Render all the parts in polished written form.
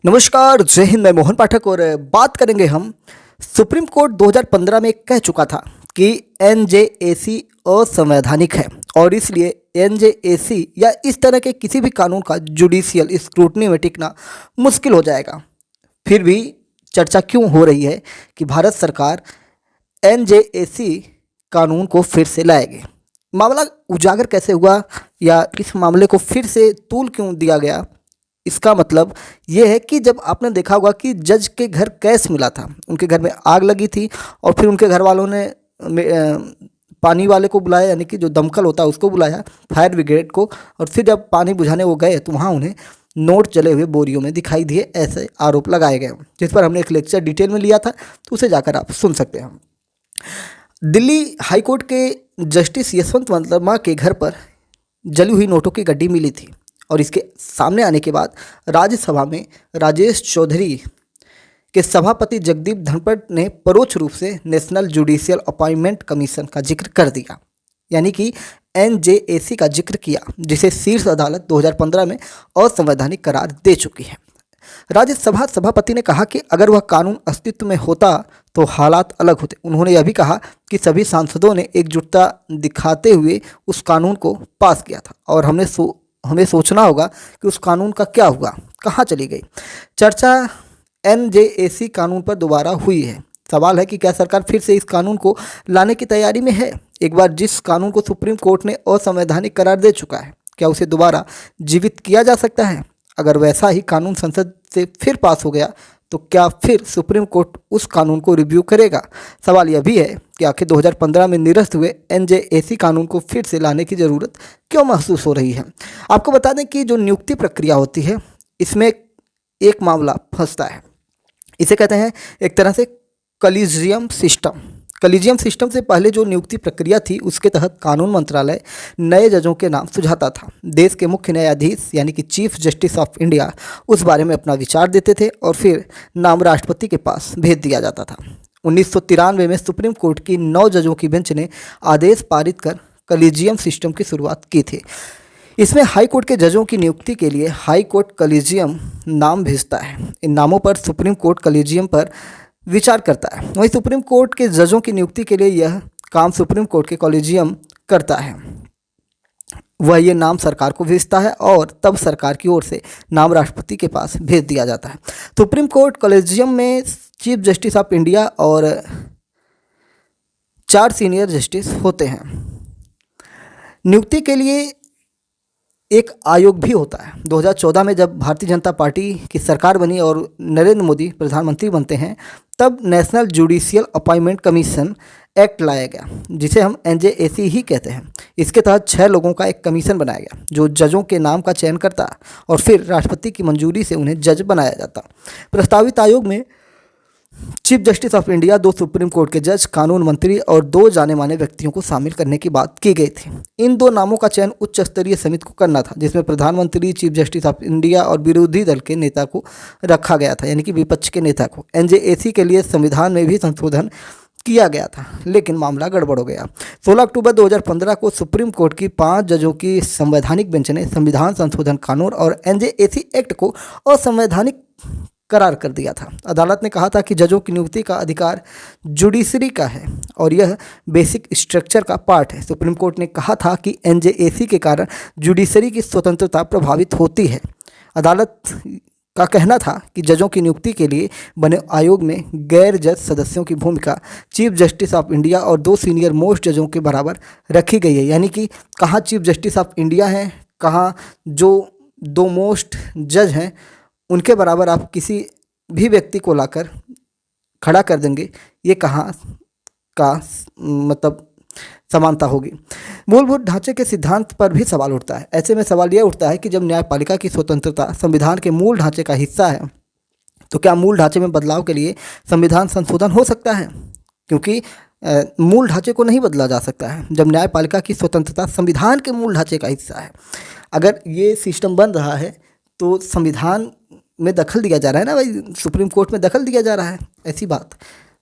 नमस्कार, जय हिंद। मैं मोहन पाठक और बात करेंगे हम। सुप्रीम कोर्ट 2015 में कह चुका था कि एनजेएसी असंवैधानिक है और इसलिए एनजेएसी या इस तरह के किसी भी कानून का जुडिशियल स्क्रूटनी में टिकना मुश्किल हो जाएगा। फिर भी चर्चा क्यों हो रही है कि भारत सरकार एनजेएसी कानून को फिर से लाएगी। मामला उजागर कैसे हुआ या इस मामले को फिर से तूल क्यों दिया गया, इसका मतलब ये है कि जब आपने देखा होगा कि जज के घर कैश मिला था, उनके घर में आग लगी थी और फिर उनके घर वालों ने पानी वाले को बुलाया, यानी कि जो दमकल होता है उसको बुलाया, फायर ब्रिगेड को, और फिर जब पानी बुझाने वो गए तो वहाँ उन्हें नोट जले हुए बोरियों में दिखाई दिए। ऐसे आरोप लगाए गए जिस पर हमने एक लेक्चर डिटेल में लिया था, तो उसे जाकर आप सुन सकते हैं। दिल्ली हाईकोर्ट के जस्टिस यशवंत वर्मा के घर पर जली हुई नोटों की गड्डी मिली थी और इसके सामने आने के बाद राज्यसभा में राजेश चौधरी के सभापति जगदीप धनखड़ ने परोक्ष रूप से नेशनल जुडिशियल अपॉइंटमेंट कमीशन का जिक्र कर दिया, यानी कि एनजेएसी का जिक्र किया, जिसे शीर्ष अदालत 2015 में असंवैधानिक करार दे चुकी है। राज्यसभा सभापति ने कहा कि अगर वह कानून अस्तित्व में होता तो हालात अलग होते। उन्होंने यह भी कहा कि सभी सांसदों ने एकजुटता दिखाते हुए उस कानून को पास किया था और हमें सोचना होगा कि उस कानून का क्या हुआ, कहाँ चली गई। चर्चा एनजेएसी कानून पर दोबारा हुई है। सवाल है कि क्या सरकार फिर से इस कानून को लाने की तैयारी में है। एक बार जिस कानून को सुप्रीम कोर्ट ने असंवैधानिक करार दे चुका है, क्या उसे दोबारा जीवित किया जा सकता है? अगर वैसा ही कानून संसद से फिर पास हो गया तो क्या फिर सुप्रीम कोर्ट उस कानून को रिव्यू करेगा? सवाल यह भी है कि आखिर 2015 में निरस्त हुए एनजेएसी कानून को फिर से लाने की ज़रूरत क्यों महसूस हो रही है। आपको बता दें कि जो नियुक्ति प्रक्रिया होती है, इसमें एक मामला फंसता है। इसे कहते हैं एक तरह से कॉलेजियम सिस्टम। कॉलेजियम सिस्टम से पहले जो नियुक्ति प्रक्रिया थी, उसके तहत कानून मंत्रालय नए जजों के नाम सुझाता था। देश के मुख्य न्यायाधीश यानी कि चीफ जस्टिस ऑफ इंडिया उस बारे में अपना विचार देते थे और फिर नाम राष्ट्रपति के पास भेज दिया जाता था। 1993 में सुप्रीम कोर्ट की 9 जजों की बेंच ने आदेश पारित कर कॉलेजियम सिस्टम की शुरुआत की थी। इसमें हाई कोर्ट के जजों की नियुक्ति के लिए हाई कोर्ट कॉलेजियम नाम भेजता है। इन नामों पर सुप्रीम कोर्ट कॉलेजियम पर विचार करता है। वहीं सुप्रीम कोर्ट के जजों की नियुक्ति के लिए यह काम सुप्रीम कोर्ट के कॉलेजियम करता है। वह ये नाम सरकार को भेजता है और तब सरकार की ओर से नाम राष्ट्रपति के पास भेज दिया जाता है। सुप्रीम कोर्ट कॉलेजियम में चीफ जस्टिस ऑफ इंडिया और 4 सीनियर जस्टिस होते हैं। नियुक्ति के लिए एक आयोग भी होता है। 2014 में जब भारतीय जनता पार्टी की सरकार बनी और नरेंद्र मोदी प्रधानमंत्री बनते हैं, तब national judicial appointment commission act लाया गया, जिसे हम एनजेएसी ही कहते हैं। इसके तहत 6 लोगों का एक कमीशन बनाया गया जो जजों के नाम का चयन करता और फिर राष्ट्रपति की मंजूरी से उन्हें जज बनाया जाता। प्रस्तावित आयोग में chief justice of India, 2 supreme court के जज, कानून मंत्री और 2 जाने माने व्यक्तियों को शामिल करने की बात की गई थी। इन 2 नामों का चयन उच्च स्तरीय समिति को करना था, जिसमें प्रधानमंत्री, चीफ जस्टिस ऑफ इंडिया और विरोधी दल के नेता को रखा गया था, यानी कि विपक्ष के नेता को। एनजेएसी के लिए संविधान में भी संशोधन किया गया था, लेकिन मामला गड़बड़ हो गया। 16 अक्टूबर 2015 को सुप्रीम कोर्ट की 5 जजों की संवैधानिक बेंच ने संविधान संशोधन कानून और एनजेएसी एक्ट को असंवैधानिक करार कर दिया था। अदालत ने कहा था कि जजों की नियुक्ति का अधिकार जुडिशरी का है और यह बेसिक स्ट्रक्चर का पार्ट है। सुप्रीम कोर्ट ने कहा था कि एनजेएसी के कारण जुडिशरी की स्वतंत्रता प्रभावित होती है। अदालत का कहना था कि जजों की नियुक्ति के लिए बने आयोग में गैर जज सदस्यों की भूमिका चीफ जस्टिस ऑफ इंडिया और 2 सीनियर मोस्ट जजों के बराबर रखी गई है, यानी कि कहाँ चीफ जस्टिस ऑफ इंडिया हैं, कहाँ जो 2 मोस्ट जज हैं, उनके बराबर आप किसी भी व्यक्ति को लाकर खड़ा कर देंगे। ये कहाँ का मतलब समानता होगी। मूलभूत ढांचे के सिद्धांत पर भी सवाल उठता है। ऐसे में सवाल यह उठता है कि जब न्यायपालिका की स्वतंत्रता संविधान के मूल ढांचे का हिस्सा है, तो क्या मूल ढांचे में बदलाव के लिए संविधान संशोधन हो सकता है? क्योंकि मूल ढांचे को नहीं बदला जा सकता है जब न्यायपालिका की स्वतंत्रता संविधान के मूल ढांचे का हिस्सा है। अगर ये सिस्टम बन रहा है तो संविधान में दखल दिया जा रहा है ना भाई, सुप्रीम कोर्ट में दखल दिया जा रहा है, ऐसी बात।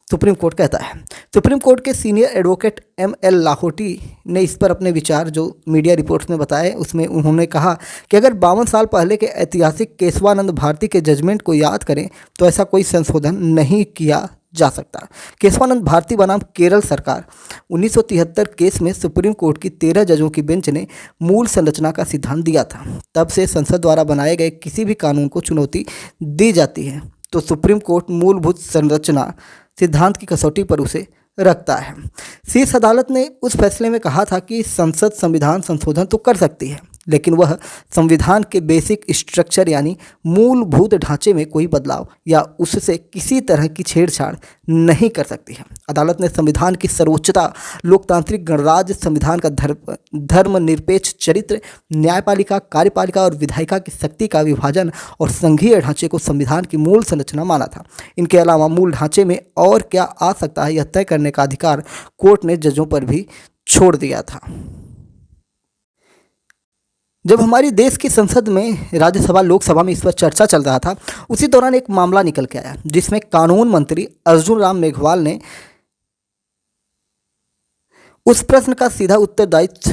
सुप्रीम कोर्ट कहता है। सुप्रीम कोर्ट के सीनियर एडवोकेट ML लाहोटी ने इस पर अपने विचार जो मीडिया रिपोर्ट्स में बताए, उसमें उन्होंने कहा कि अगर 52 साल पहले के ऐतिहासिक केशवानंद भारती के जजमेंट को याद करें तो ऐसा कोई संशोधन नहीं किया जा सकता। केशवानंद भारती बनाम केरल सरकार 1973 केस में सुप्रीम कोर्ट की 13 जजों की बेंच ने मूल संरचना का सिद्धांत दिया था। तब से संसद द्वारा बनाए गए किसी भी कानून को चुनौती दी जाती है तो सुप्रीम कोर्ट मूलभूत संरचना सिद्धांत की कसौटी पर उसे रखता है। शीर्ष अदालत ने उस फैसले में कहा था कि संसद संविधान संशोधन तो कर सकती है, लेकिन वह संविधान के बेसिक स्ट्रक्चर यानी मूलभूत ढांचे में कोई बदलाव या उससे किसी तरह की छेड़छाड़ नहीं कर सकती है। अदालत ने संविधान की सर्वोच्चता, लोकतांत्रिक गणराज्य, संविधान का धर्मनिरपेक्ष चरित्र, न्यायपालिका, कार्यपालिका और विधायिका की शक्ति का विभाजन और संघीय ढांचे को संविधान की मूल संरचना माना था। इनके अलावा मूल ढांचे में और क्या आ सकता है यह तय करने का अधिकार कोर्ट ने जजों पर भी छोड़ दिया था। जब हमारी देश की संसद में, राज्यसभा, लोकसभा में इस पर चर्चा चल रहा था, उसी दौरान एक मामला निकल के आया जिसमें कानून मंत्री अर्जुन राम मेघवाल ने उस प्रश्न का सीधा उत्तरदायित्व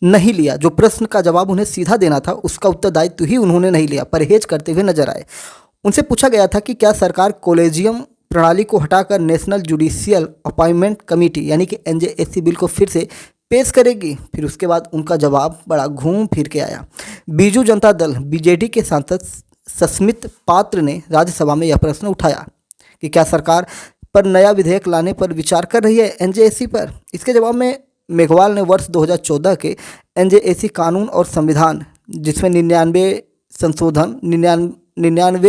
नहीं लिया। जो प्रश्न का जवाब उन्हें सीधा देना था उसका उत्तरदायित्व ही उन्होंने नहीं लिया, परहेज करते हुए नजर आए। उनसे पूछा गया था कि क्या सरकार कॉलेजियम प्रणाली को हटाकर नेशनल जुडिशियल अपॉइंटमेंट कमेटी यानी कि NJAC बिल को फिर से पेश करेगी। फिर उसके बाद उनका जवाब बड़ा घूम फिर के आया। बीजू जनता दल BJD के सांसद सस्मित पात्र ने राज्यसभा में यह प्रश्न उठाया कि क्या सरकार पर नया विधेयक लाने पर विचार कर रही है NJAC पर। इसके जवाब में मेघवाल ने वर्ष 2014 के NJAC कानून और संविधान, जिसमें 99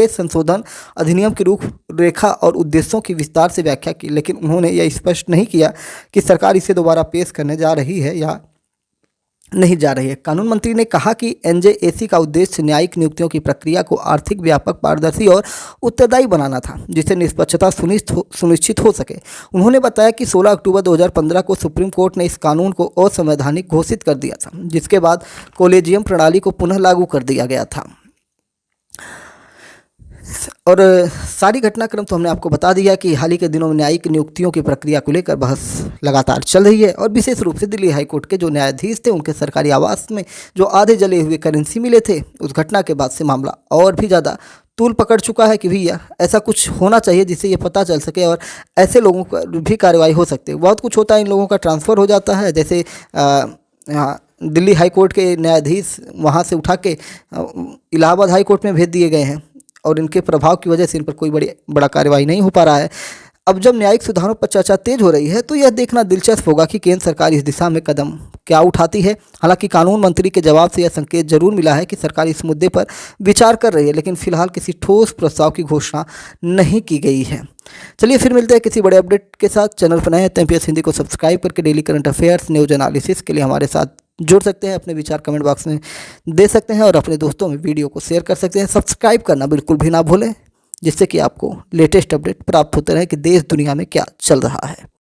संशोधन अधिनियम की रूपरेखा और उद्देश्यों की विस्तार से व्याख्या की, लेकिन उन्होंने यह स्पष्ट नहीं किया कि सरकार इसे दोबारा पेश करने जा रही है या नहीं जा रही है। कानून मंत्री ने कहा कि NJAC का उद्देश्य न्यायिक नियुक्तियों की प्रक्रिया को आर्थिक, व्यापक, पारदर्शी और उत्तरदायी बनाना था, जिससे निष्पक्षता सुनिश्चित हो सके। उन्होंने बताया कि 16 अक्टूबर 2015 को सुप्रीम कोर्ट ने इस कानून को असंवैधानिक घोषित कर दिया था, जिसके बाद कॉलेजियम प्रणाली को पुनः लागू कर दिया गया था। और सारी घटनाक्रम तो हमने आपको बता दिया कि हाल ही के दिनों में न्यायिक नियुक्तियों की प्रक्रिया को लेकर बहस लगातार चल रही है और विशेष रूप से दिल्ली हाईकोर्ट के जो न्यायाधीश थे उनके सरकारी आवास में जो आधे जले हुए करेंसी मिले थे, उस घटना के बाद से मामला और भी ज़्यादा तूल पकड़ चुका है कि भैया ऐसा कुछ होना चाहिए जिससे ये पता चल सके और ऐसे लोगों पर भी कार्रवाई हो सकती है। बहुत कुछ होता है, इन लोगों का ट्रांसफ़र हो जाता है, जैसे दिल्ली हाईकोर्ट के न्यायाधीश वहाँ से उठा के इलाहाबाद हाईकोर्ट में भेज दिए गए हैं और इनके प्रभाव की वजह से इन पर कोई बड़ा कार्रवाई नहीं हो पा रहा है। अब जब न्यायिक सुधारों पर चर्चा तेज हो रही है तो यह देखना दिलचस्प होगा कि केंद्र सरकार इस दिशा में कदम क्या उठाती है। हालांकि कानून मंत्री के जवाब से यह संकेत जरूर मिला है कि सरकार इस मुद्दे पर विचार कर रही है, लेकिन फिलहाल किसी ठोस प्रस्ताव की घोषणा नहीं की गई है। चलिए फिर मिलते हैं किसी बड़े अपडेट के साथ। चैनल पर नए हैं तो MPS हिंदी को सब्सक्राइब करके daily current affairs, news analysis के लिए हमारे साथ जुड़ सकते हैं। अपने विचार कमेंट बॉक्स में दे सकते हैं और अपने दोस्तों में वीडियो को शेयर कर सकते हैं। सब्सक्राइब करना बिल्कुल भी ना भूलें, जिससे कि आपको लेटेस्ट अपडेट प्राप्त होते रहे कि देश दुनिया में क्या चल रहा है।